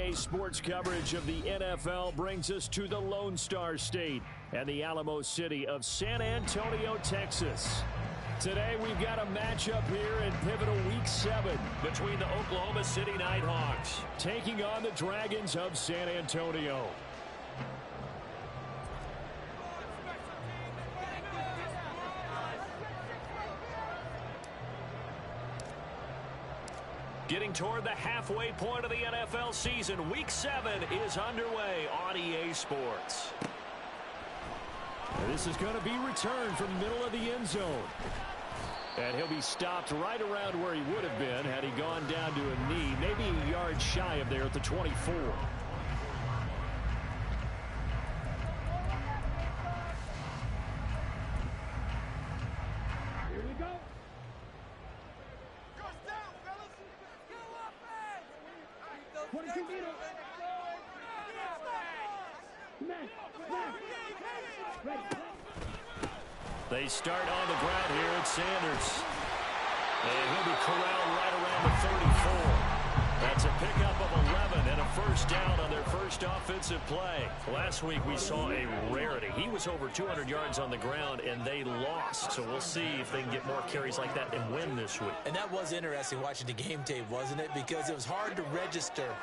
Today's sports coverage of the NFL brings us to the Lone Star State and the Alamo City of San Antonio, Texas. Today we've got a matchup here in pivotal Week 7 between the Oklahoma City Nighthawks taking on the Dragons of San Antonio. Getting toward the halfway point of the NFL season, Week 7 is underway on EA Sports. This is going to be returned from the middle of the end zone. And he'll be stopped right around where he would have been had he gone down to a knee, maybe a yard shy of there at the 24. Here we go. 22 meters. Ready. They start on the ground here at Sanders. And he'll be corralled right around the 34. That's a pickup of 11 and a first down on their first offensive play. Last week we saw a rarity. He was over 200 yards on the ground and they lost. So we'll see if they can get more carries like that and win this week. And that was interesting watching the game tape, wasn't it? Because it was hard to register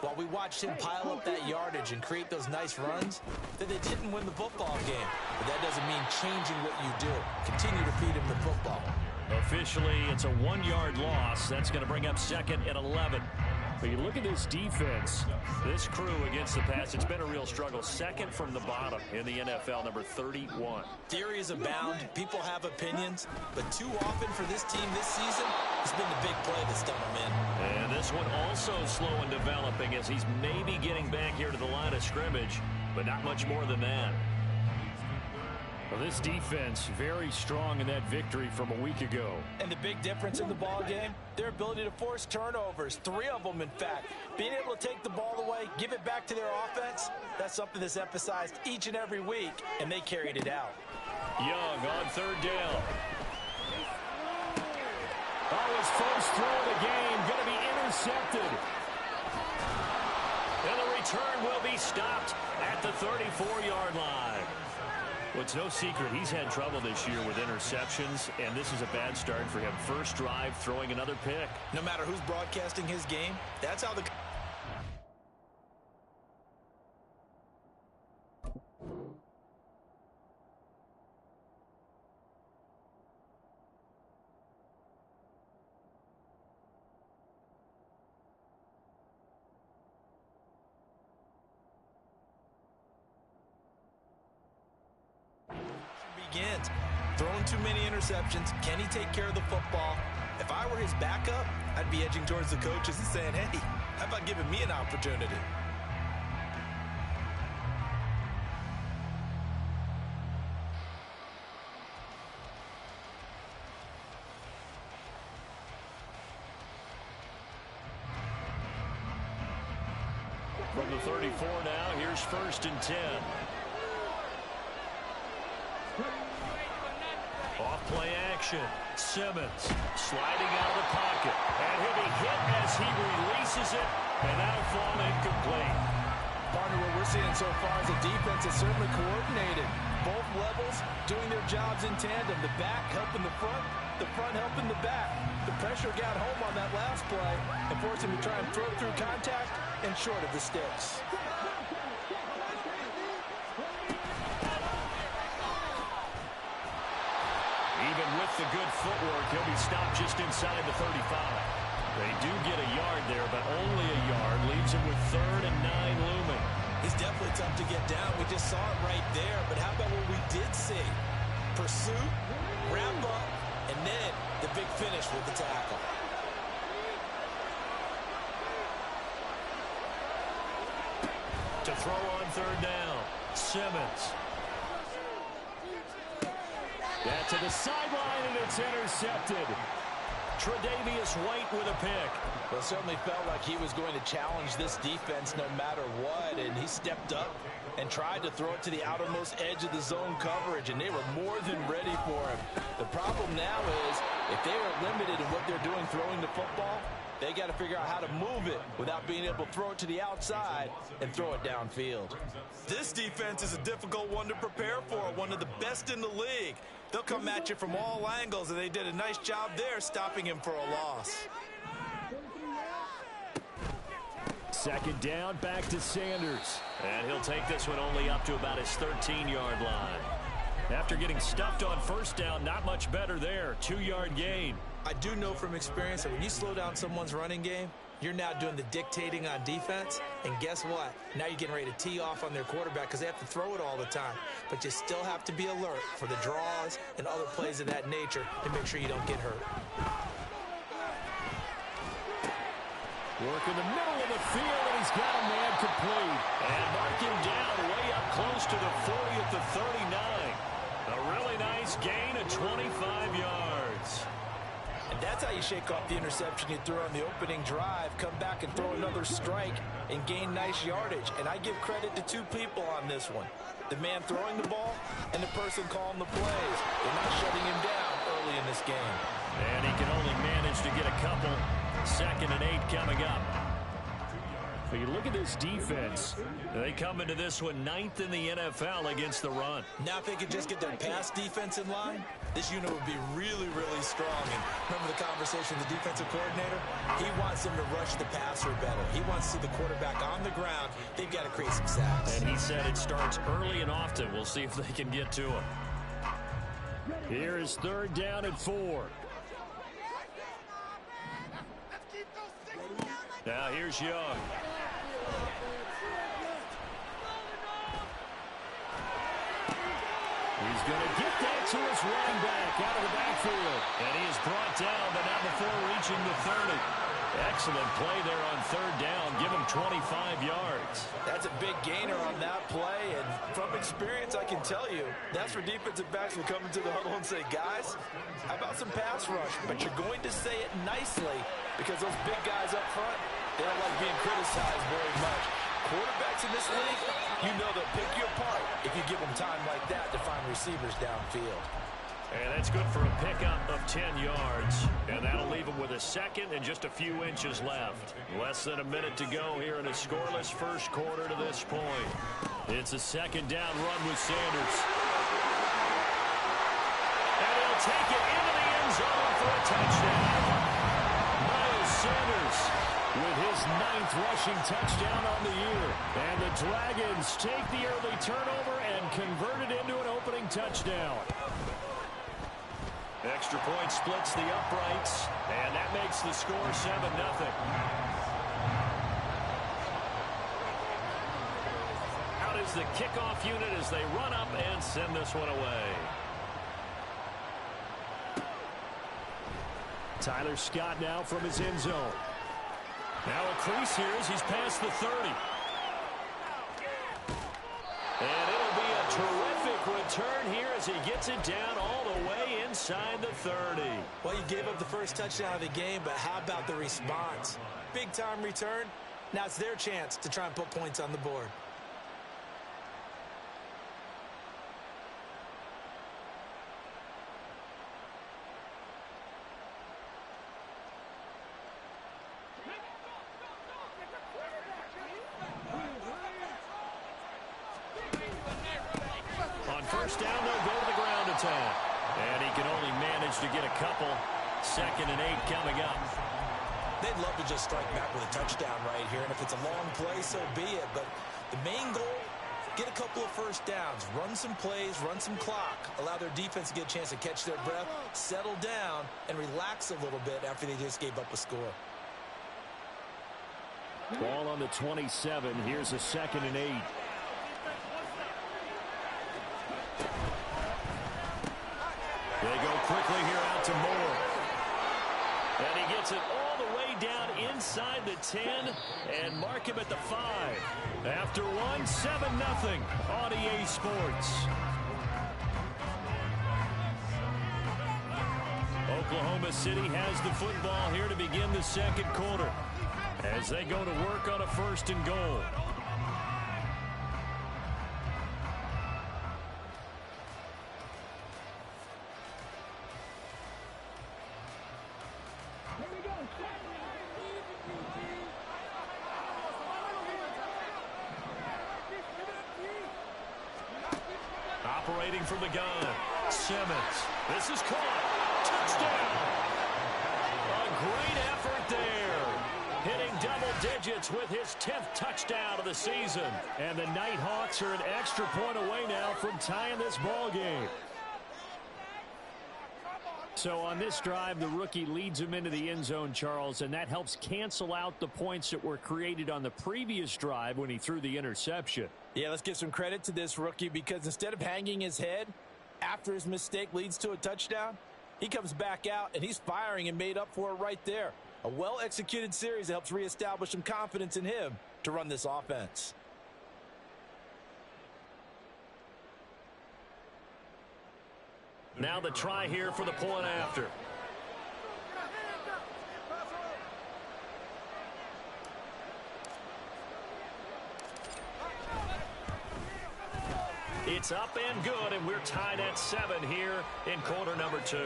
while we watched him pile up that yardage and create those nice runs that they didn't win the football game. But that doesn't mean changing what you do. Continue to feed him the football. Officially, it's a 1-yard loss. That's going to bring up 2nd and 11. But you look at this defense, this crew against the pass, it's been a real struggle. 2nd from the bottom in the NFL, number 31. Theories abound. People have opinions. But too often for this team this season, it's been the big play that's done them in. And this one also slow in developing as he's maybe getting back here to the line of scrimmage, but not much more than that. Well, this defense very strong in that victory from a week ago. And the big difference in the ball game, their ability to force turnovers, 3 of them in fact. Being able to take the ball away, give it back to their offense, that's something that's emphasized each and every week, and they carried it out. Young on 3rd down. Oh, his first throw of the game going to be intercepted. And the return will be stopped at the 34-yard line. Well, it's no secret he's had trouble this year with interceptions, and this is a bad start for him. First drive, throwing another pick. No matter who's broadcasting his game, that's how the... begins. Throwing too many interceptions. Can he take care of the football? If I were his backup, I'd be edging towards the coaches and saying, hey, how about giving me an opportunity? From the 34 now, here's 1st and 10. Off play action. Simmons sliding out of the pocket. And he'll be hit as he releases it. And that'll fall incomplete. Partner, what we're seeing so far is a defense that's certainly coordinated. Both levels doing their jobs in tandem. The back helping the front helping the back. The pressure got home on that last play and forced him to try and throw through contact and short of the sticks. Even with the good footwork, he'll be stopped just inside the 35. They do get a yard there, but only a yard. Leaves him with 3rd and 9 looming. He's definitely tough to get down. We just saw it right there. But how about what we did see? Pursuit, wrap up, and then the big finish with the tackle. To throw on 3rd down, Simmons. That to the sideline, and it's intercepted. Tre'Davious White with a pick. Well, it certainly felt like he was going to challenge this defense no matter what, and he stepped up and tried to throw it to the outermost edge of the zone coverage, and they were more than ready for him. The problem now is if they are limited in what they're doing throwing the football, They got to figure out how to move it without being able to throw it to the outside and throw it downfield. This defense is a difficult one to prepare for, one of the best in the league. They'll come at you from all angles, and they did a nice job there stopping him for a loss. Second down, back to Sanders. And he'll take this one only up to about his 13-yard line. After getting stuffed on first down, not much better there. 2-yard gain. I do know from experience that when you slow down someone's running game, you're now doing the dictating on defense. And guess what? Now you're getting ready to tee off on their quarterback because they have to throw it all the time. But you still have to be alert for the draws and other plays of that nature to make sure you don't get hurt. Work in the middle of the field, and he's got a man complete. And mark him down way up close to the 40 at the 39. A really nice gain of 25 yards. And that's how you shake off the interception you threw on the opening drive, come back and throw another strike and gain nice yardage. And I give credit to two people on this one. The man throwing the ball and the person calling the plays. They're not shutting him down early in this game. And he can only manage to get a couple. 2nd and 8 coming up. But you look at this defense. They come into this one 9th in the NFL against the run. Now if they could just get their pass defense in line, this unit would be really, really strong. And remember the conversation with the defensive coordinator? He wants them to rush the passer better. He wants to see the quarterback on the ground. They've got to create some sacks. And he said it starts early and often. We'll see if they can get to him. Here is 3rd down and 4. Now here's Young. He's going to get that to his running back out of the backfield. And he is brought down, but not before reaching the 30. Excellent play there on 3rd down. Give him 25 yards. That's a big gainer on that play. And from experience, I can tell you, that's where defensive backs will come into the huddle and say, guys, how about some pass rush? But you're going to say it nicely because those big guys up front, they don't like being criticized very much. Quarterbacks in this league, you know they'll pick you apart if you give them time like that to find receivers downfield. And that's good for a pickup of 10 yards. And that'll leave him with a 2nd and just a few inches left. Less than a minute to go here in a scoreless first quarter to this point. It's a 2nd down run with Sanders. And he'll take it into the end zone for a touchdown. Miles Sanders with his 9th rushing touchdown on the year. And the Dragons take the early turnover and convert it into an opening touchdown. Extra point splits the uprights, and that makes the score 7-0. Out is the kickoff unit as they run up and send this one away. Tyler Scott now from his end zone. Now a crease here as he's past the 30. And it'll be a terrific return here as he gets it down all the way inside the 30. Well, you gave up the first touchdown of the game, but how about the response? Big-time return. Now it's their chance to try and put points on the board. First down, they'll go to the ground attack. And he can only manage to get a couple. 2nd and 8 coming up. They'd love to just strike back with a touchdown right here. And if it's a long play, so be it. But the main goal, get a couple of first downs. Run some plays, run some clock. Allow their defense to get a chance to catch their breath, settle down, and relax a little bit after they just gave up a score. Ball on the 27. Here's a 2nd and 8. They go quickly here out to Moore. And he gets it all the way down inside the 10 and mark him at the 5. After one, 7-0 on EA Sports. Oklahoma City has the football here to begin the second quarter as they go to work on a 1st and goal. operating from the gun. Simmons. This is caught. Touchdown. A great effort there. Hitting double digits with his 10th touchdown of the season. And the Nighthawks are an extra point away now from tying this ball game. So on this drive, the rookie leads him into the end zone, Charles, and that helps cancel out the points that were created on the previous drive when he threw the interception. Yeah, let's give some credit to this rookie because instead of hanging his head after his mistake leads to a touchdown, he comes back out and he's firing and made up for it right there. A well-executed series that helps reestablish some confidence in him to run this offense. Now the try here for the point after. It's up and good, and we're tied at 7 here in quarter number 2.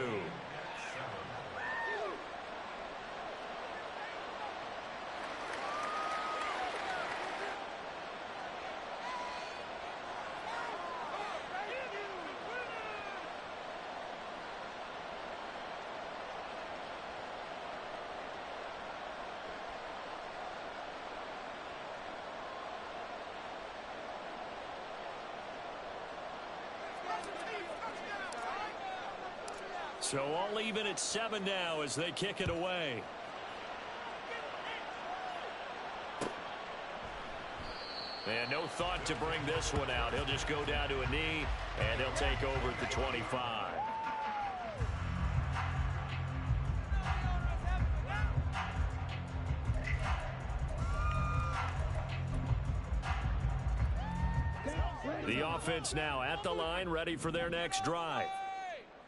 So all even at 7 now as they kick it away. And no thought to bring this one out. He'll just go down to a knee, and he'll take over at the 25. The offense now at the line, ready for their next drive.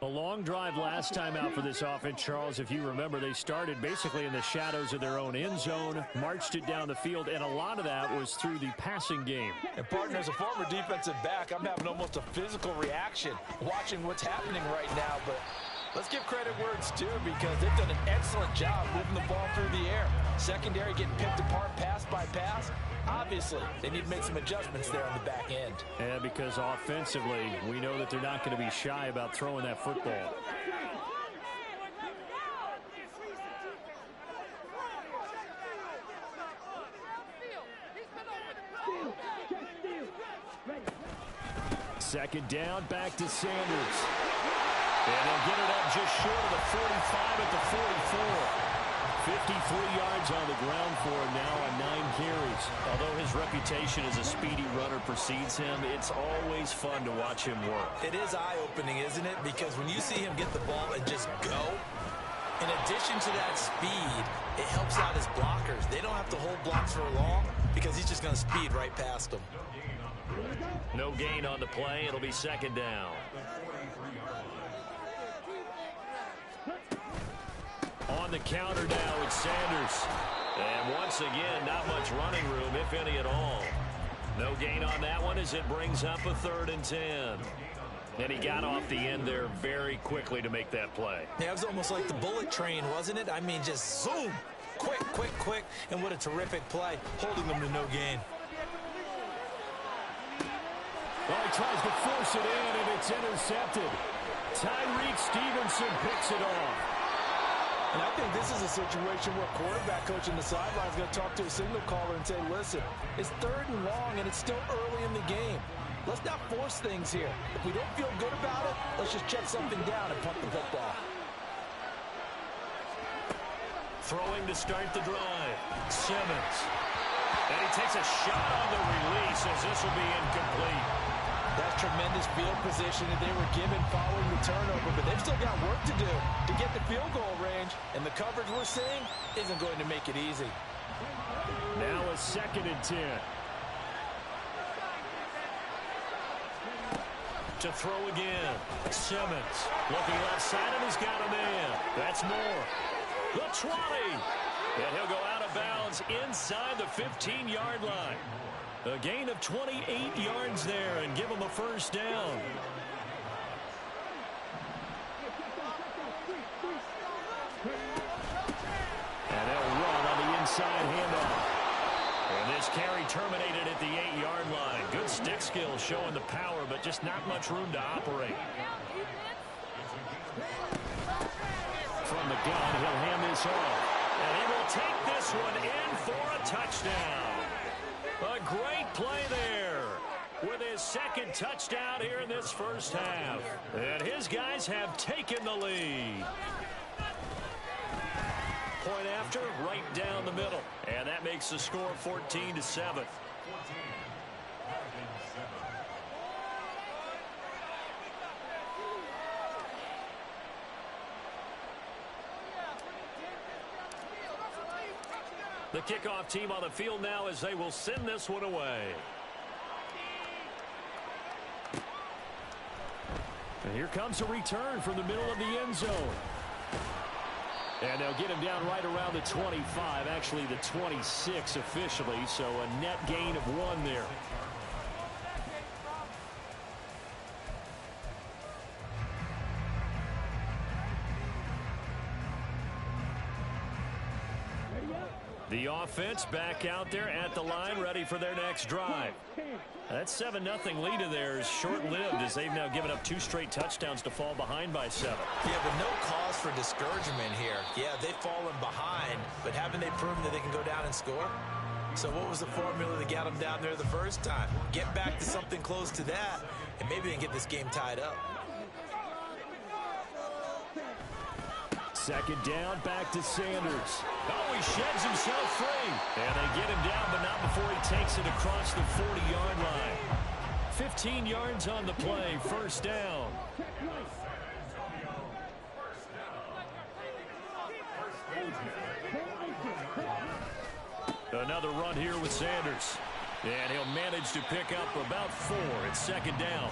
A long drive last time out for this offense, Charles. If you remember, they started basically in the shadows of their own end zone, marched it down the field, and a lot of that was through the passing game. And, partner, as a former defensive back, I'm having almost a physical reaction watching what's happening right now. But let's give credit where it's due because they've done an excellent job moving the ball through the air. Secondary getting picked apart pass by pass. Obviously, they need to make some adjustments there on the back end. Yeah, because offensively, we know that they're not going to be shy about throwing that football. Second down, back to Sanders. And they'll get it up just short of the 45 at the 44. 53 yards on the ground for him now on 9 carries. Although his reputation as a speedy runner precedes him, it's always fun to watch him work. It is eye-opening, isn't it? Because when you see him get the ball and just go, in addition to that speed, it helps out his blockers. They don't have to hold blocks for long because he's just going to speed right past them. No gain on the play. It'll be second down. On the counter now, it's Sanders. And once again, not much running room, if any at all. No gain on that one as it brings up a 3rd and 10. And he got off the end there very quickly to make that play. Yeah, it was almost like the bullet train, wasn't it? I mean, just zoom. Quick, quick, quick. And what a terrific play, holding them to no gain. Well, he tries to force it in, and it's intercepted. Tyreek Stevenson picks it off. And I think this is a situation where quarterback coach in the sideline is going to talk to a signal caller and say, listen, it's 3rd and long, and it's still early in the game. Let's not force things here. If we don't feel good about it, let's just check something down and punt the football. Throwing to start the drive. Simmons. And he takes a shot on the release as this will be incomplete. That's tremendous field position that they were given following the turnover, but they've still got work to do to get the field goal range, and the coverage we're seeing isn't going to make it easy. Now a 2nd and 10. To throw again. Simmons looking left side, and he's got a man. That's Moore. The 20. And he'll go out of bounds inside the 15-yard line. A gain of 28 yards there and give him a first down. And they'll run on the inside handoff. And This carry terminated at the 8-yard line. Good stick skills showing the power, but just not much room to operate. From the gun, he'll hand this off. And he will take this one in for a touchdown. A great play there with his second touchdown here in this first half. And his guys have taken the lead. Point after, right down the middle. And that makes the score 14-7. The kickoff team on the field now as they will send this one away. And here comes a return from the middle of the end zone. And they'll get him down right around the 25, actually the 26 officially, so a net gain of 1 there. The offense back out there at the line, ready for their next drive. That 7-0 lead of theirs short-lived as they've now given up 2 straight touchdowns to fall behind by 7. Yeah, but no cause for discouragement here. Yeah, they've fallen behind, but haven't they proven that they can go down and score? So what was the formula that got them down there the first time? Get back to something close to that, and maybe they can get this game tied up. Second down, back to Sanders. Oh, he sheds himself free. And they get him down, but not before he takes it across the 40-yard line. 15 yards on the play, first down. Another run here with Sanders. And he'll manage to pick up about 4 at second down.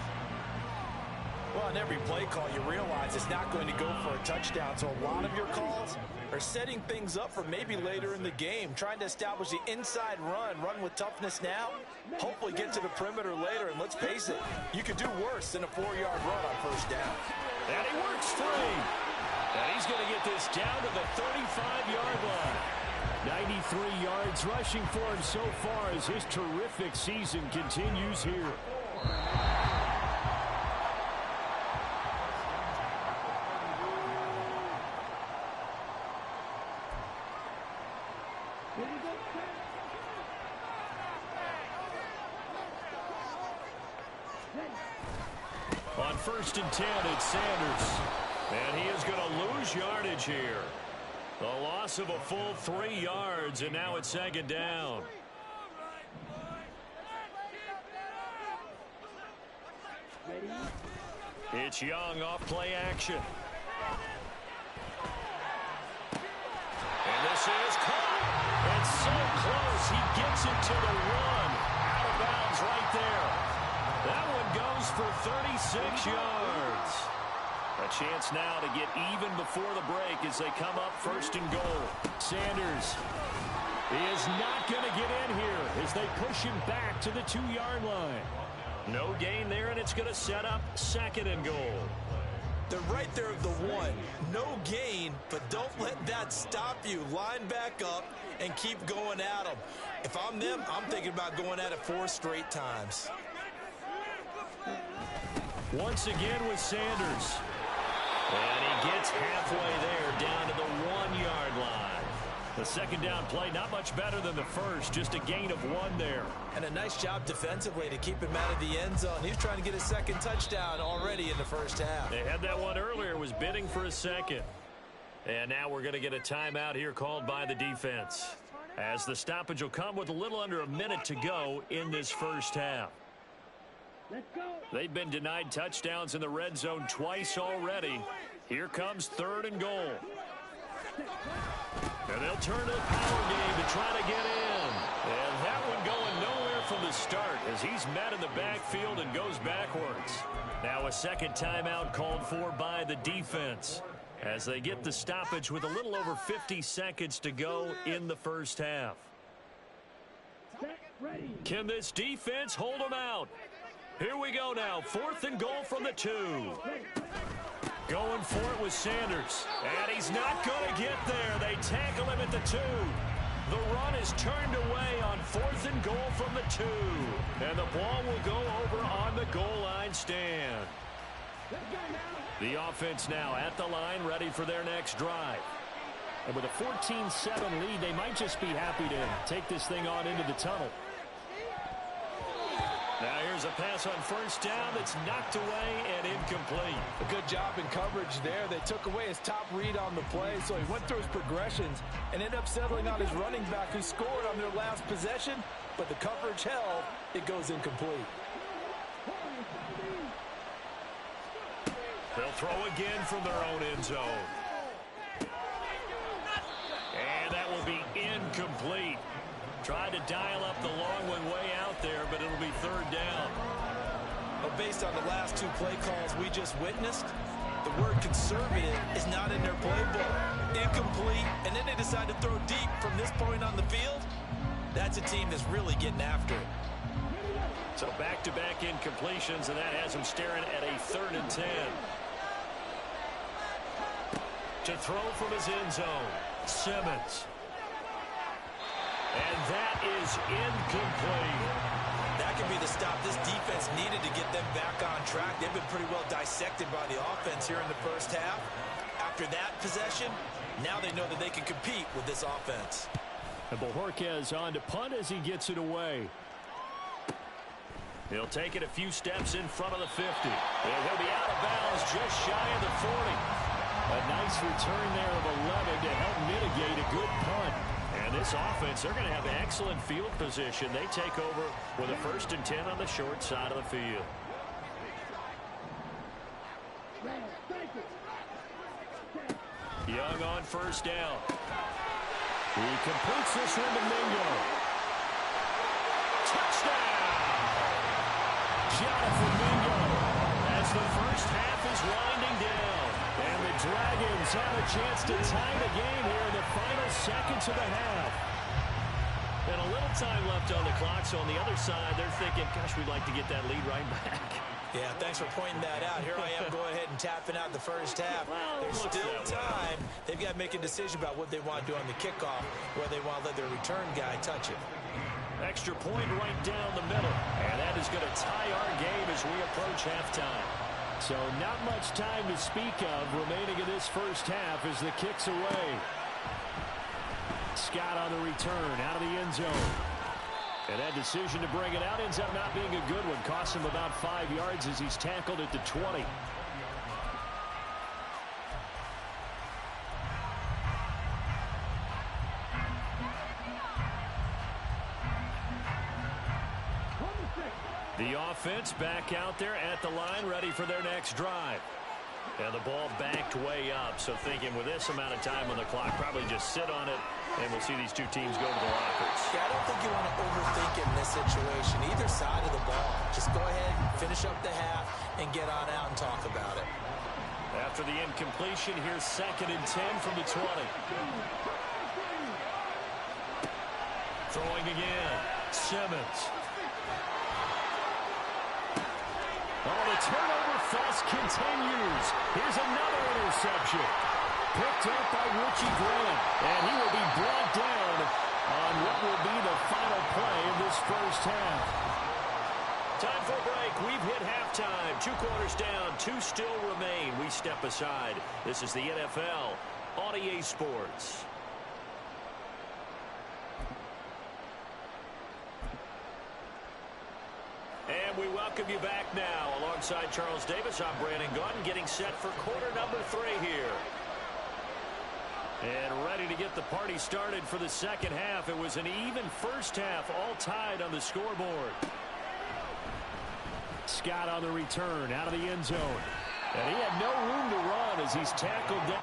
Well, on every play call, you realize it's not going to go for a touchdown. So a lot of your calls are setting things up for maybe later in the game, trying to establish the inside run with toughness now, hopefully get to the perimeter later. And let's face it, you could do worse than a 4-yard run on first down. And he works free. And he's going to get this down to the 35-yard line. 93 yards rushing for him so far as his terrific season continues here. On 1st and 10, it's Sanders. And he is going to lose yardage here. A loss of a full 3 yards, and now it's second down. It's Young off play action. And this is caught. It's so close. He gets it to the 1. Out of bounds right there. That one goes for 36 yards. A chance now to get even before the break as they come up 1st and goal. Sanders is not going to get in here as they push him back to the 2-yard line. No gain there, and it's going to set up 2nd and goal. They're right there at the 1. No gain, but don't let that stop you. Line back up and keep going at them. If I'm them, I'm thinking about going at it 4 straight times. Once again with Sanders. And he gets halfway there down to the 1-yard line. The second down play, not much better than the first, just a gain of 1 there. And a nice job defensively to keep him out of the end zone. He's trying to get a second touchdown already in the first half. They had that one earlier, was bidding for a second. And now we're going to get a timeout here called by the defense, as the stoppage will come with a little under a minute to go in this first half. They've been denied touchdowns in the red zone twice already. Here comes 3rd and goal. And they'll turn to the power game to try to get in. And that one going nowhere from the start as he's met in the backfield and goes backwards. Now a second timeout called for by the defense as they get the stoppage with a little over 50 seconds to go in the first half. Can this defense hold them out? Here we go now. 4th and goal from the 2. Going for it with Sanders. And he's not going to get there. They tackle him at the 2. The run is turned away on 4th and goal from the 2. And the ball will go over on the goal line stand. The offense now at the line, ready for their next drive. And with a 14-7 lead, they might just be happy to take this thing on into the tunnel. Now here's a pass on 1st down that's knocked away and incomplete. A good job in coverage there. They took away his top read on the play, so he went through his progressions and ended up settling on his running back who scored on their last possession, but the coverage held. It goes incomplete. They'll throw again from their own end zone. And that will be incomplete. Tried to dial up the long one way out there, but it'll be 3rd down. But based on the last 2 play calls we just witnessed, the word conservative is not in their playbook. Incomplete, and then they decide to throw deep from this point on the field. That's a team that's really getting after it. So back-to-back incompletions, and that has them staring at a 3rd and 10. To throw from his end zone, Simmons. And that is incomplete. That could be the stop this defense needed to get them back on track. They've been pretty well dissected by the offense here in the 1st half. After that possession, now they know that they can compete with this offense. And Bojorquez on to punt as he gets it away. He'll take it a few steps in front of the 50. And he'll be out of bounds just shy of the 40. A nice return there of 11 to help mitigate a good punt. And this offense, they're going to have excellent field position. They take over with a 1st and 10 on the short side of the field. Young on 1st down. He completes this one to Mingo. Touchdown! Jonathan Mingo as the 1st half is winding down. And the Dragons have a chance to tie the game here in the final seconds of the half. And a little time left on the clock, so on the other side, they're thinking, gosh, we'd like to get that lead right back. Yeah, thanks for pointing that out. Here I am going ahead and tapping out the 1st half. Well, there's still time. They've got to make a decision about what they want to do on the kickoff, whether they want to let their return guy touch it. Extra point right down the middle. And that is going to tie our game as we approach halftime. So not much time to speak of remaining in this 1st half as the kick's away. Scott on the return out of the end zone. And that decision to bring it out ends up not being a good one. Costs him about 5 yards as he's tackled at the 20. The offense back out there at the line, ready for their next drive. And the ball backed way up, so thinking with this amount of time on the clock, probably just sit on it, and we'll see these 2 teams go to the lockers. Yeah, I don't think you want to overthink it in this situation, either side of the ball. Just go ahead, finish up the half, and get on out and talk about it. After the incompletion, here's 2nd and 10 from the 20. Throwing again, Simmons. Oh, the turnover fuss continues. Here's another interception. Picked up by Richie Grant. And he will be brought down on what will be the final play of this 1st half. Time for a break. We've hit halftime. 2 quarters down. 2 still remain. We step aside. This is the NFL on EA Sports. And we welcome you back now. Alongside Charles Davis, I'm Brandon Gaudin, getting set for quarter number 3 here. And ready to get the party started for the 2nd half. It was an even 1st half, all tied on the scoreboard. Scott on the return, out of the end zone. And he had no room to run as he's tackled down.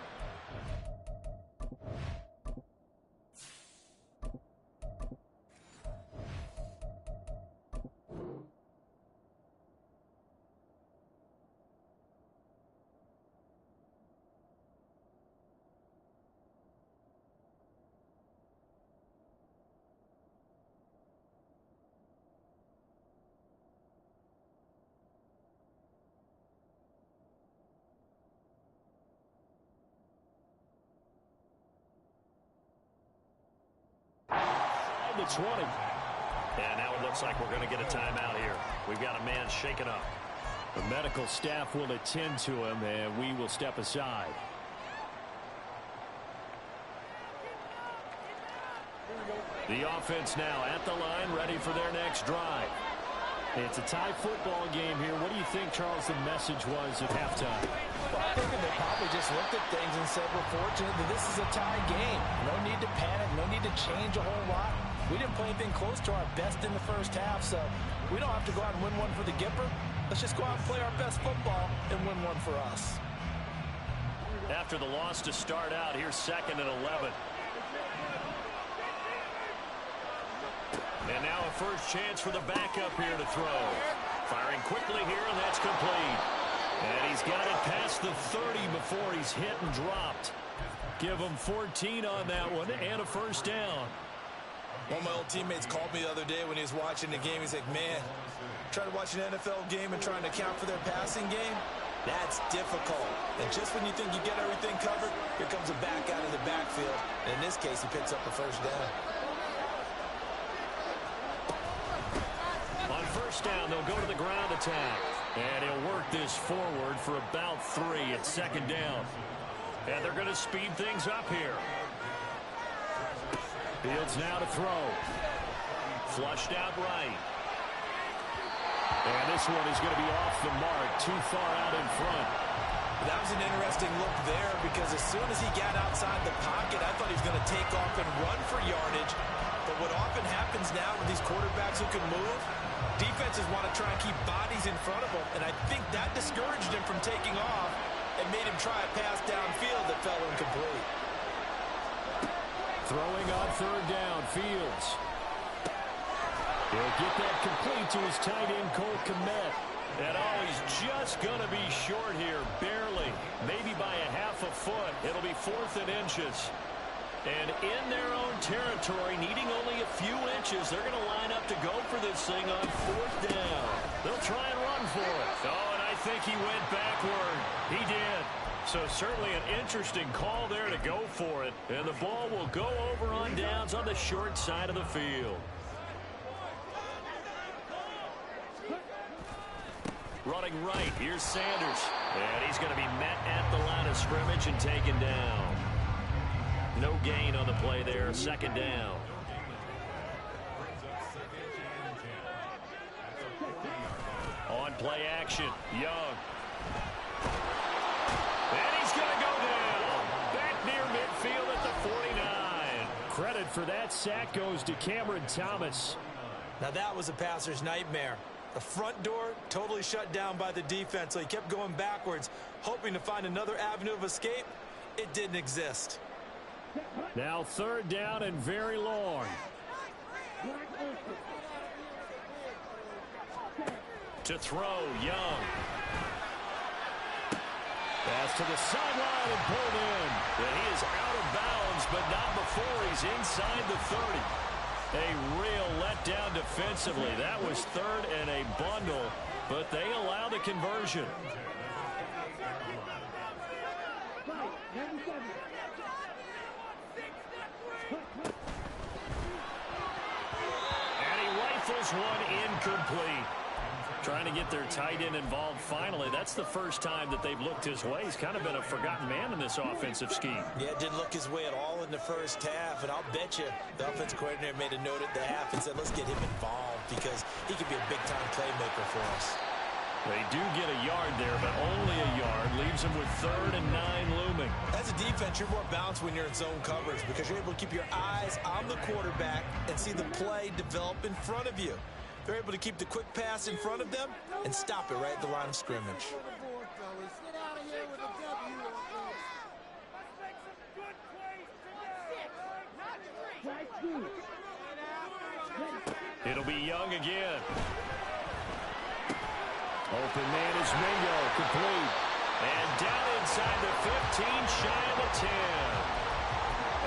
inside the 20. And now it looks like we're going to get a timeout here. We've got a man shaken up. The medical staff will attend to him, and we will step aside. The offense now at the line, ready for their next drive. It's a tie football game here. What do you think, Charles, the message was at halftime? Well, I think they probably just looked at things and said, we're fortunate that this is a tie game. No need to panic, no need to change a whole lot. We didn't play anything close to our best in the first half, so we don't have to go out and win one for the Gipper. Let's just go out and play our best football and win one for us. After the loss to start out, here's 2nd and 11. And now a first chance for the backup here to throw. Firing quickly here, and that's complete. And he's got it past the 30 before he's hit and dropped. Give him 14 on that one and a first down. One of my old teammates called me the other day when he was watching the game. He's like, man, trying to watch an NFL game and trying to account for their passing game, that's difficult. And just when you think you get everything covered, here comes a back out of the backfield. And in this case, he picks up a first down. On first down, they'll go to the ground attack. And he'll work this forward for about 3 at 2nd down. And they're going to speed things up here. Fields now to throw. Flushed out right. And this one is going to be off the mark, too far out in front. That was an interesting look there because as soon as he got outside the pocket, I thought he was going to take off and run for yardage. But what often happens now with these quarterbacks who can move, defenses want to try and keep bodies in front of them, and I think that discouraged him from taking off and made him try a pass downfield that fell incomplete. Throwing on 3rd down, Fields. He'll get that complete to his tight end, Cole Kmet. And oh, he's just going to be short here, barely, maybe by a half a foot. It'll be 4th and inches. And in their own territory, needing only a few inches, they're going to line up to go for this thing on 4th down. They'll try and run for it. Oh, and I think he went backward. He did. So certainly an interesting call there to go for it. And the ball will go over on downs on the short side of the field. Running right, here's Sanders. And he's going to be met at the line of scrimmage and taken down. No gain on the play there, 2nd down. On play action, Young. And he's going to go down. Back near midfield at the 49. Credit for that sack goes to Cameron Thomas. Now that was a passer's nightmare. The front door totally shut down by the defense, so he kept going backwards, hoping to find another avenue of escape. It didn't exist. Now 3rd down and very long. To throw, Young. Pass to the sideline and pulled in. And he is out of bounds, but not before he's inside the 30. A real letdown defensively. That was 3rd and a bundle, but they allow the conversion. And he rifles one incomplete. Trying to get their tight end involved finally. That's the first time that they've looked his way. He's kind of been a forgotten man in this offensive scheme. Yeah, it didn't look his way at all in the first half, and I'll bet you the offensive coordinator made a note at the half and said, let's get him involved because he could be a big-time playmaker for us. They do get a yard there, but only a yard. Leaves them with 3rd and 9 looming. As a defense, you're more balanced when you're in zone coverage because you're able to keep your eyes on the quarterback and see the play develop in front of you. They're able to keep the quick pass in front of them and stop it right at the line of scrimmage. It'll be Young again. Open man is Mingo, complete. And down inside the 15, shy of the 10.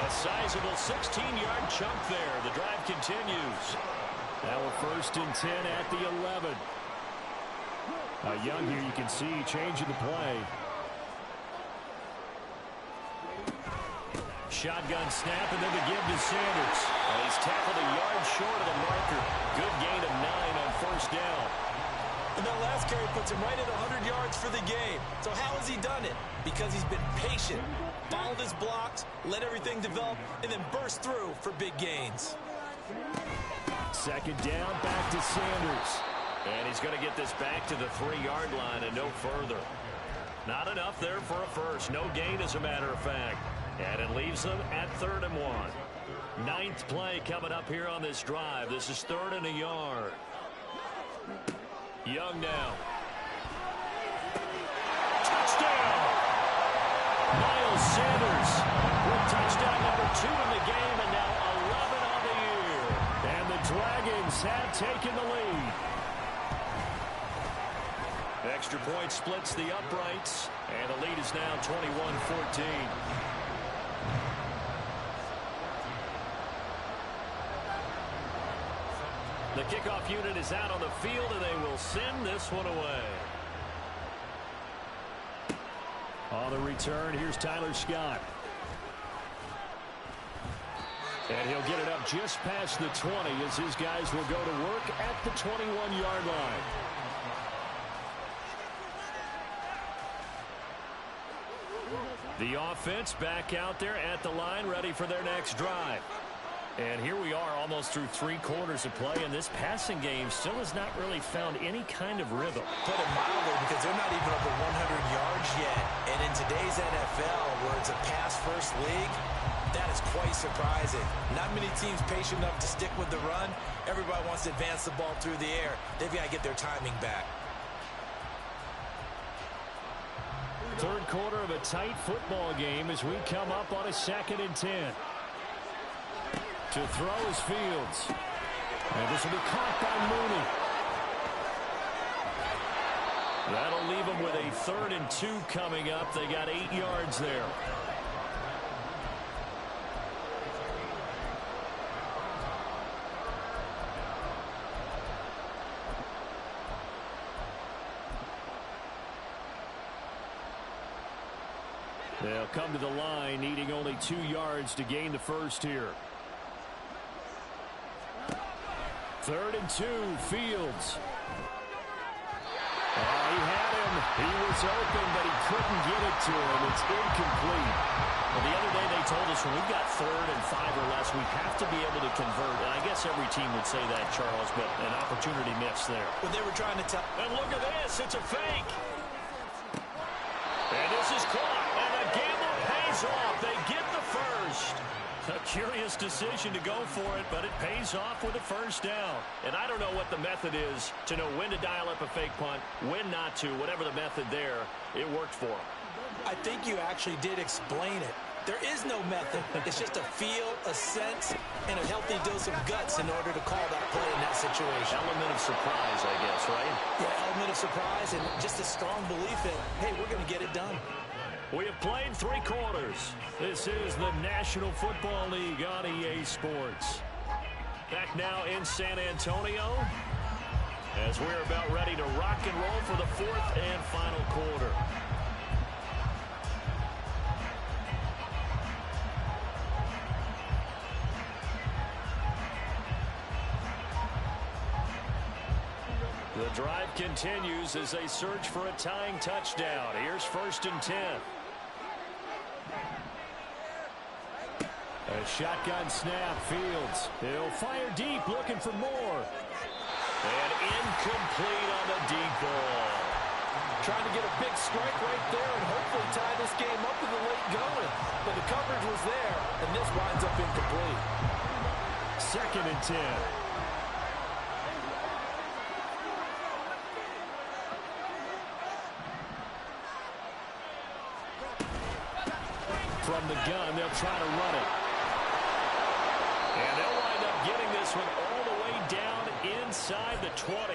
A sizable 16-yard chunk there. The drive continues. Now we're 1st and 10 at the 11. Young here, you can see changing the play. shotgun snap and then the give to Sanders. And he's tackled a yard short of the marker. Good gain of 9 on first down. And that last carry puts him right at 100 yards for the game. So how has he done it? Because he's been patient, followed his blocks, let everything develop, and then burst through for big gains. Second down, back to Sanders. And he's going to get this back to the 3-yard line and no further. Not enough there for a first. No gain, as a matter of fact. And it leaves them at 3rd and 1. 9th play coming up here on this drive. This is 3rd and a yard. Young now. Touchdown! Miles Sanders with touchdown number 2 in the game, and now 11 on the year. And the Dragons have taken the lead. Extra point splits the uprights, and the lead is now 21-14. The kickoff unit is out on the field, and they will send this one away. On the return, here's Tyler Scott. And he'll get it up just past the 20 as his guys will go to work at the 21-yard line. The offense back out there at the line, ready for their next drive. And here we are almost through 3 quarters of play, and this passing game still has not really found any kind of rhythm. Put it mildly, because they're not even over 100 yards yet. And in today's NFL, where it's a pass-first league, that is quite surprising. Not many teams patient enough to stick with the run. Everybody wants to advance the ball through the air. They've got to get their timing back. 3rd quarter of a tight football game as we come up on a 2nd and 10. To throw is Fields. And this will be caught by Mooney. That'll leave them with a 3rd and 2 coming up. They got 8 yards there. They'll come to the line, needing only 2 yards to gain the first here. 3rd and 2, Fields. He had him. He was open, but he couldn't get it to him. It's incomplete. Well, the other day they told us when we've got 3rd and 5 or less, we have to be able to convert. And I guess every team would say that, Charles, but an opportunity missed there. But they were trying to tell. And look at this. It's a fake. And this is caught. And the gamble pays off. They get the first. A curious decision to go for it, but it pays off with a first down. And I don't know what the method is to know when to dial up a fake punt, when not to. Whatever the method there, it worked for them. I think you actually did explain it. There is no method. It's just a feel, a sense, and a healthy dose of guts in order to call that play in that situation. Element of surprise, I guess, right? Yeah, element of surprise and just a strong belief in, hey, we're going to get it done. We have played 3 quarters. This is the National Football League on EA Sports. Back now in San Antonio as we're about ready to rock and roll for the 4th and final quarter. The drive continues as they search for a tying touchdown. Here's 1st and 10. A shotgun snap, Fields. He'll fire deep, looking for more. And incomplete on the deep ball. Trying to get a big strike right there and hopefully tie this game up in the late going. But the coverage was there, and this winds up incomplete. 2nd and 10. From the gun, they'll try to run it. And they'll wind up getting this one all the way down inside the 20.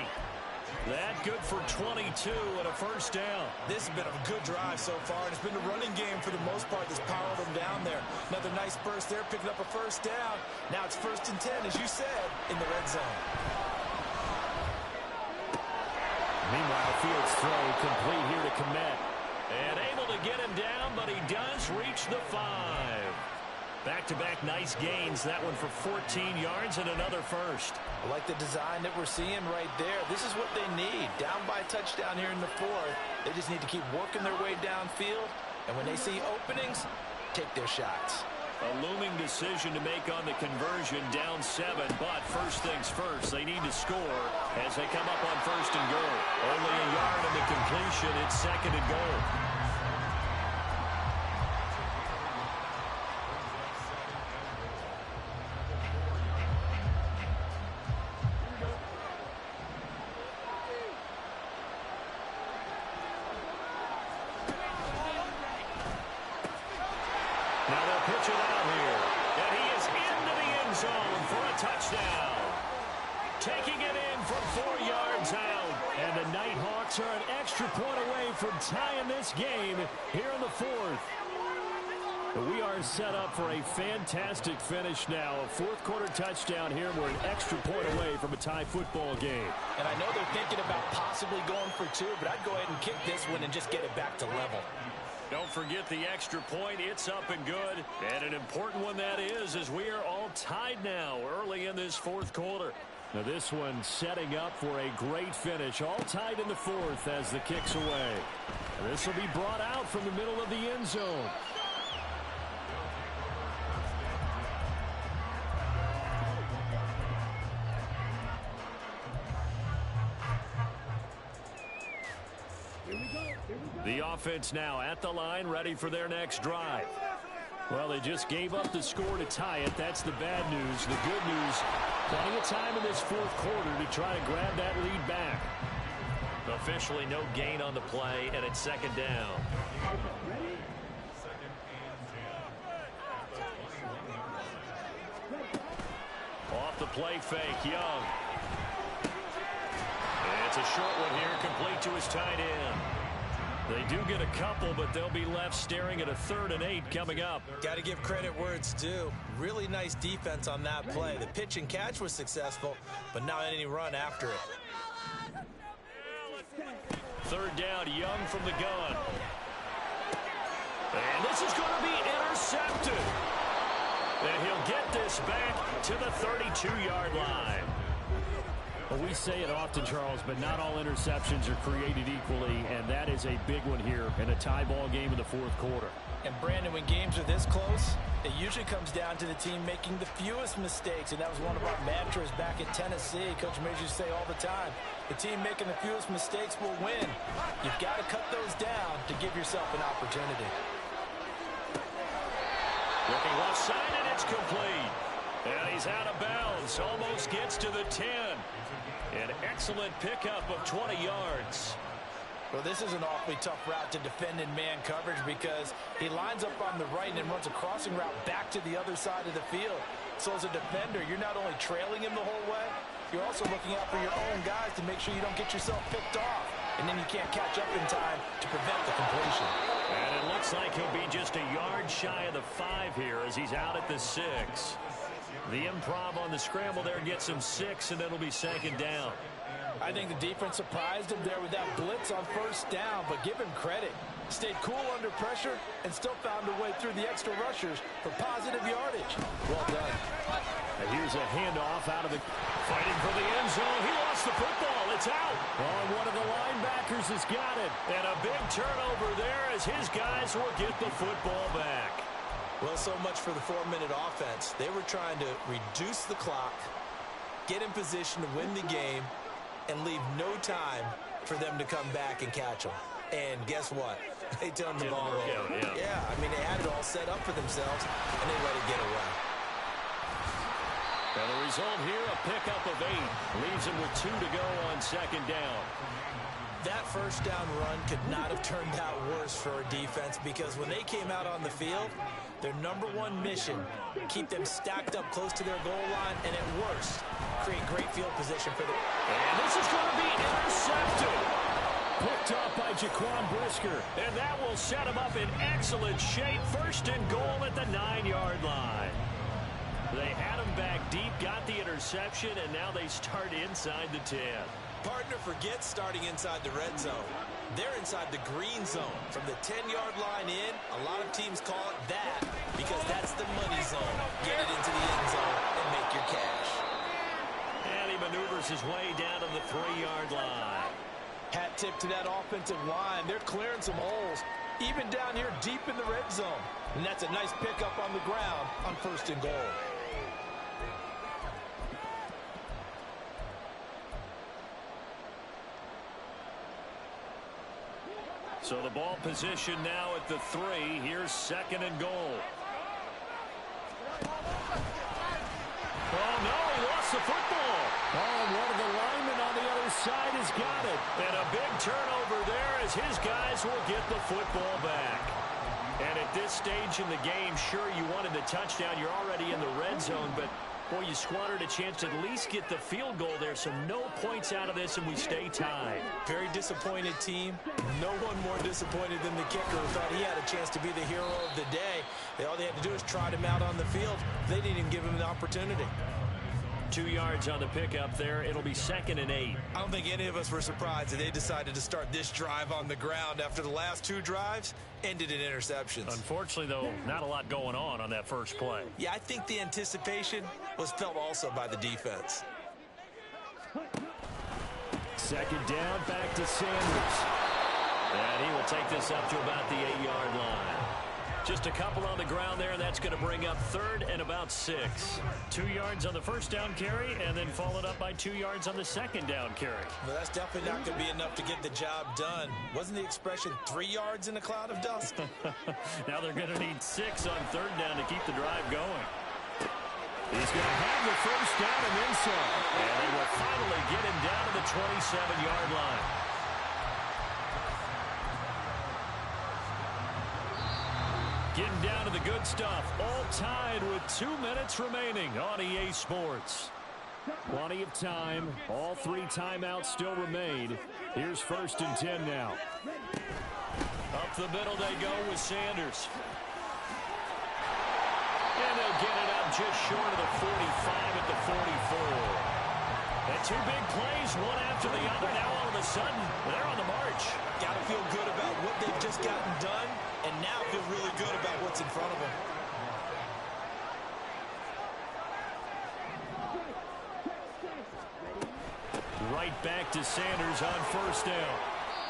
That good for 22 and a first down. This has been a good drive so far, and it's been a running game for the most part that's powered them down there. Another nice burst there, picking up a first down. Now it's 1st and 10, as you said, in the red zone. Meanwhile, Fields' throw complete here to Kmet. And able to get him down, but he does reach the 5. Back-to-back nice gains. That one for 14 yards and another first. I like the design that we're seeing right there. This is what they need. Down by a touchdown here in the fourth. They just need to keep working their way downfield. And when they see openings, take their shots. A looming decision to make on the conversion, down 7. But first things first, they need to score as they come up on first and goal. Only a yard in the completion. It's second and goal. Taking it in from 4 yards out. And the Nighthawks are an extra point away from tying this game here in the fourth. We are set up for a fantastic finish now. A fourth-quarter touchdown here. We're an extra point away from a tie football game. And I know they're thinking about possibly going for 2, but I'd go ahead and kick this one and just get it back to level. Don't forget the extra point. It's up and good. And an important one that is, as we are all tied now early in this fourth quarter. Now this one setting up for a great finish. All tied in the fourth as the kick's away. And this will be brought out from the middle of the end zone. The offense now at the line, ready for their next drive. Well, they just gave up the score to tie it. That's the bad news. The good news, plenty of time in this fourth quarter to try to grab that lead back. Officially no gain on the play, and it's second down. Off the play fake, Young. And it's a short one here, complete to his tight end. They do get a couple, but they'll be left staring at a 3rd and 8 coming up. Got to give credit where it's due. Really nice defense on that play. The pitch and catch was successful, but not any run after it. 3rd down, Young from the gun. And this is going to be intercepted. And he'll get this back to the 32-yard line. Well, we say it often, Charles, but not all interceptions are created equally, and that is a big one here in a tie ball game in the fourth quarter. And, Brandon, when games are this close, it usually comes down to the team making the fewest mistakes, and that was one of our mantras back at Tennessee. Coach Major used to say all the time, the team making the fewest mistakes will win. You've got to cut those down to give yourself an opportunity. Looking left side, and it's complete. And he's out of bounds, almost gets to the 10. An excellent pickup of 20 yards. Well, this is an awfully tough route to defend in man coverage because he lines up on the right and then runs a crossing route back to the other side of the field. So as a defender, you're not only trailing him the whole way, you're also looking out for your own guys to make sure you don't get yourself picked off. And then you can't catch up in time to prevent the completion. And it looks like he'll be just a yard shy of the 5 here as he's out at the 6. The improv on the scramble there gets him 6, and it'll be second down. I think the defense surprised him there with that blitz on first down, but give him credit. Stayed cool under pressure and still found a way through the extra rushers for positive yardage. Well done. And here's a handoff out of the fighting for the end zone. He lost the football. It's out. Oh, and one of the linebackers has got it. And a big turnover there as his guys will get the football back. Well, so much for the 4-minute offense. They were trying to reduce the clock, get in position to win the game, and leave no time for them to come back and catch them. And guess what? They turned the ball over. Yeah, I mean, they had it all set up for themselves, and they let it get away. And the result here, a pickup of 8. Leaves them with 2 to go on second down. That first down run could not have turned out worse for our defense because when they came out on the field, their number one mission, keep them stacked up close to their goal line, and at worst, create great field position for them. And this is going to be intercepted. Picked up by Jaquan Brisker, and that will set him up in excellent shape. First and goal at the 9-yard line. They had him back deep, got the interception, and now they start inside the 10. Partner forgets starting inside the red zone. They're inside the green zone. From the 10-yard line in, a lot of teams call it that because that's the money zone. Get it into the end zone and make your cash. And he maneuvers his way down to the 3-yard line. Hat tip to that offensive line. They're clearing some holes, even down here deep in the red zone. And that's a nice pickup on the ground on 1st and goal. So the ball position now at the 3. Here's 2nd and goal. Oh, no, he lost the football. Oh, one of the linemen on the other side has got it. And a big turnover there as his guys will get the football back. And at this stage in the game, sure, you wanted the touchdown. You're already in the red zone, but, boy, you squandered a chance to at least get the field goal there. So no points out of this, and we stay tied. Very disappointed team. No one more disappointed than the kicker who thought he had a chance to be the hero of the day. All they had to do is trot him out on the field. They didn't even give him an opportunity. 2 yards on the pickup there. It'll be 2nd and 8. I don't think any of us were surprised that they decided to start this drive on the ground after the last 2 drives ended in interceptions. Unfortunately, though, not a lot going on that first play. Yeah, I think the anticipation was felt also by the defense. 2nd down, back to Sanders. And he will take this up to about the 8-yard line. Just a couple on the ground there, and that's going to bring up 3rd and about 6. 2 yards on the 1st down carry, and then followed up by 2 yards on the 2nd down carry. Well, that's definitely not going to be enough to get the job done. Wasn't the expression 3 yards in a cloud of dust? Now they're going to need 6 on 3rd down to keep the drive going. He's going to have the 1st down and then some. And they will finally get him down to the 27-yard line. Getting down to the good stuff. All tied with 2 minutes remaining on EA Sports. Plenty of time. All 3 timeouts still remain. Here's 1st and 10 now. Up the middle they go with Sanders. And they'll get it up just short of the 45 at the 44. And 2 big plays, one after the other. Now all of a sudden, they're on the march. Got to feel good about what they've just gotten done, and now feel really good about what's in front of them. Right back to Sanders on 1st down.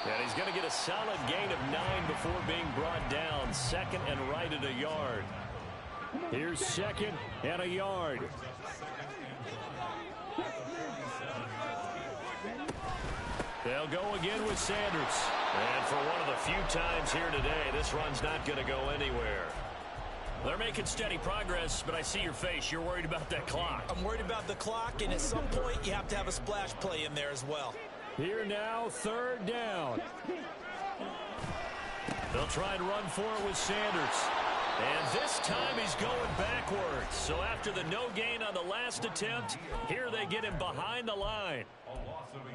And he's going to get a solid gain of 9 before being brought down. 2nd and right at a yard. Here's 2nd and a yard. They'll go again with Sanders. And for one of the few times here today, this run's not going to go anywhere. They're making steady progress, but I see your face. You're worried about that clock. I'm worried about the clock, and at some point, you have to have a splash play in there as well. Here now, 3rd down. They'll try and run for it with Sanders. And this time he's going backwards. So after the no gain on the last attempt, here they get him behind the line.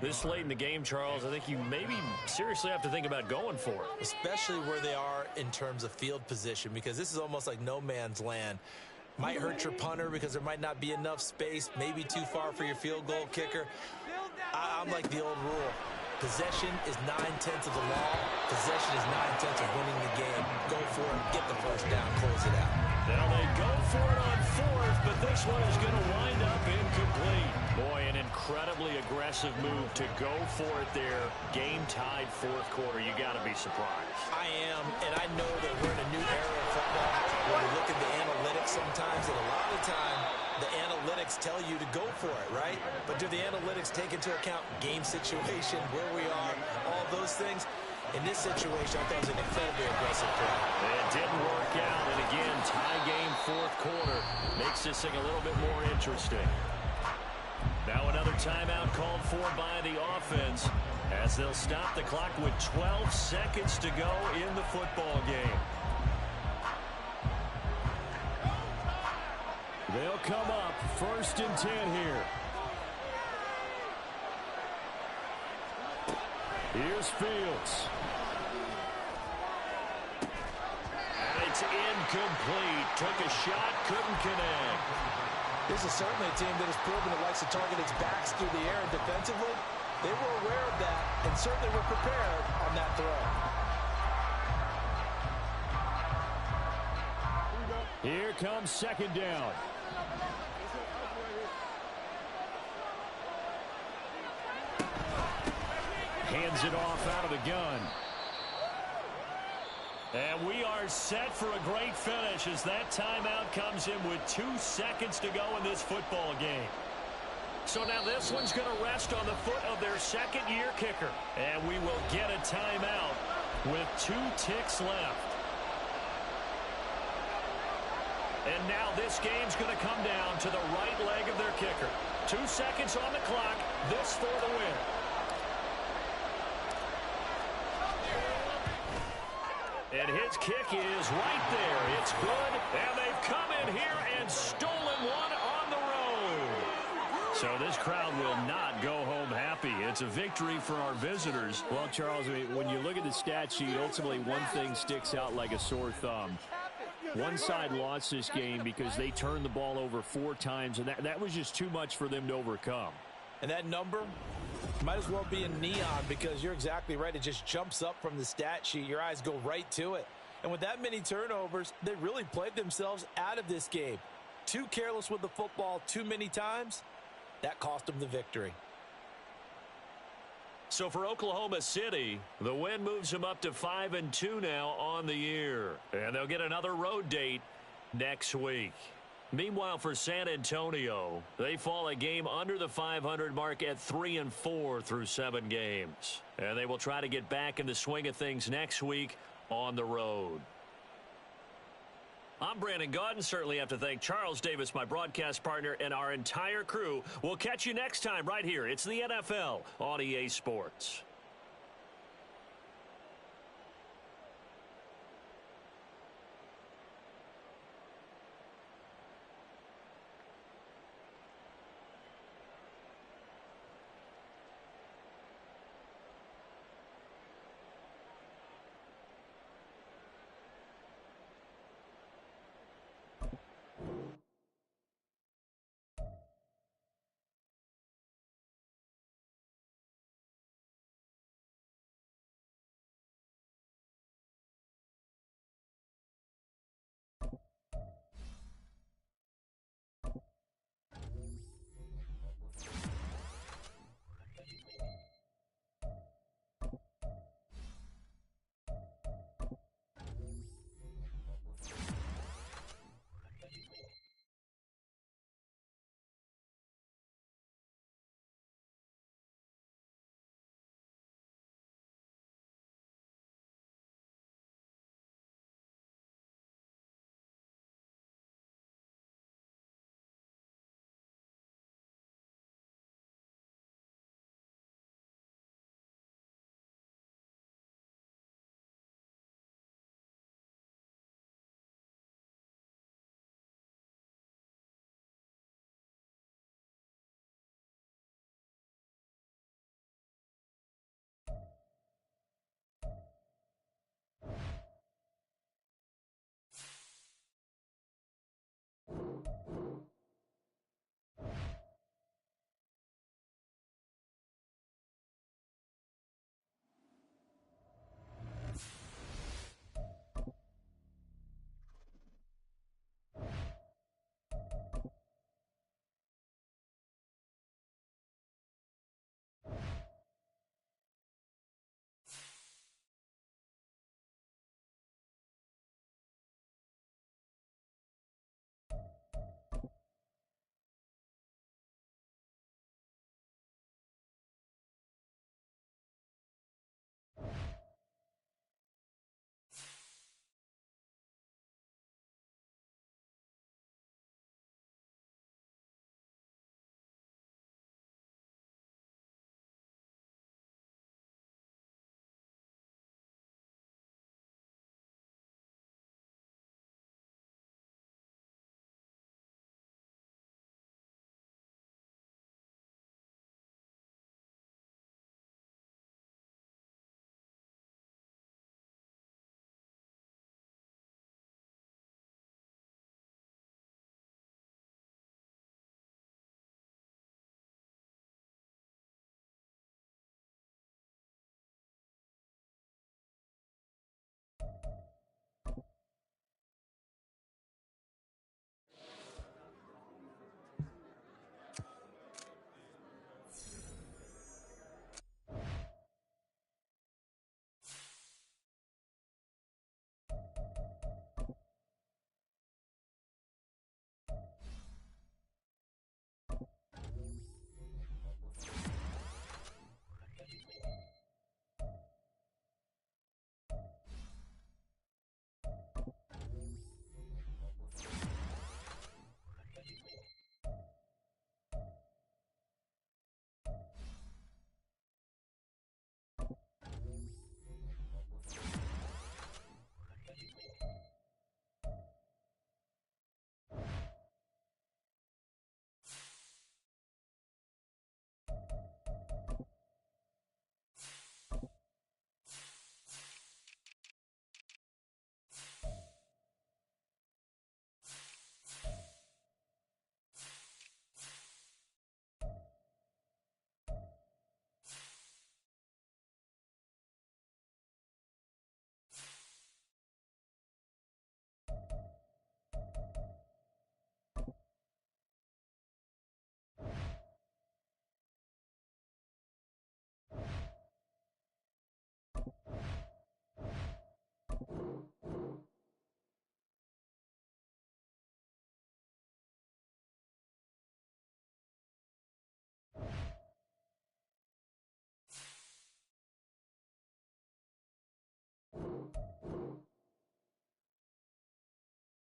This late in the game, Charles, I think you maybe seriously have to think about going for it. Especially where they are in terms of field position, because this is almost like no man's land. Might hurt your punter because there might not be enough space, maybe too far for your field goal kicker. I'm like the old rule. Possession is 9/10 of the law. Possession is 9/10 of winning the game. Go for it, get the 1st down, close it out. Now they go for it on 4th, but this one is going to wind up incomplete. Boy, an incredibly aggressive move to go for it there. Game-tied 4th quarter. You got to be surprised. I am, and I know that we're in a new era of football where we look at the analytics sometimes, and a lot of the time, the analytics tell you to go for it, right? But do the analytics take into account game situation, where we are, all those things? In this situation, I thought it was an incredibly aggressive play. It didn't work out, and again, tie game 4th quarter makes this thing a little bit more interesting. Now another timeout called for by the offense as they'll stop the clock with 12 seconds to go in the football game. They'll come up 1st and 10 here. Here's Fields. And it's incomplete. Took a shot, couldn't connect. This is certainly a team that has proven it likes to target its backs through the air and defensively. They were aware of that and certainly were prepared on that throw. Here comes second down. Hands it off out of the gun. And we are set for a great finish as that timeout comes in with 2 seconds to go in this football game. So now this one's going to rest on the foot of their second-year kicker. And we will get a timeout with 2 ticks left. And now this game's going to come down to the right leg of their kicker. 2 seconds on the clock. This for the win. And his kick is right there. It's good. And they've come in here and stolen one on the road. So this crowd will not go home happy. It's a victory for our visitors. Well, Charles, I mean, when you look at the stat sheet, ultimately one thing sticks out like a sore thumb. One side lost this game because they turned the ball over 4 times, and that was just too much for them to overcome. And that number might as well be in neon because you're exactly right. It just jumps up from the stat sheet. Your eyes go right to it. And with that many turnovers, they really played themselves out of this game. Too careless with the football too many times. That cost them the victory. So for Oklahoma City, the win moves them up to 5-2 now on the year. And they'll get another road date next week. Meanwhile, for San Antonio, they fall a game under the 500 mark at 3-4 through 7 games. And they will try to get back in the swing of things next week on the road. I'm Brandon Gaudin. Certainly have to thank Charles Davis, my broadcast partner, and our entire crew. We'll catch you next time right here. It's the NFL on EA Sports.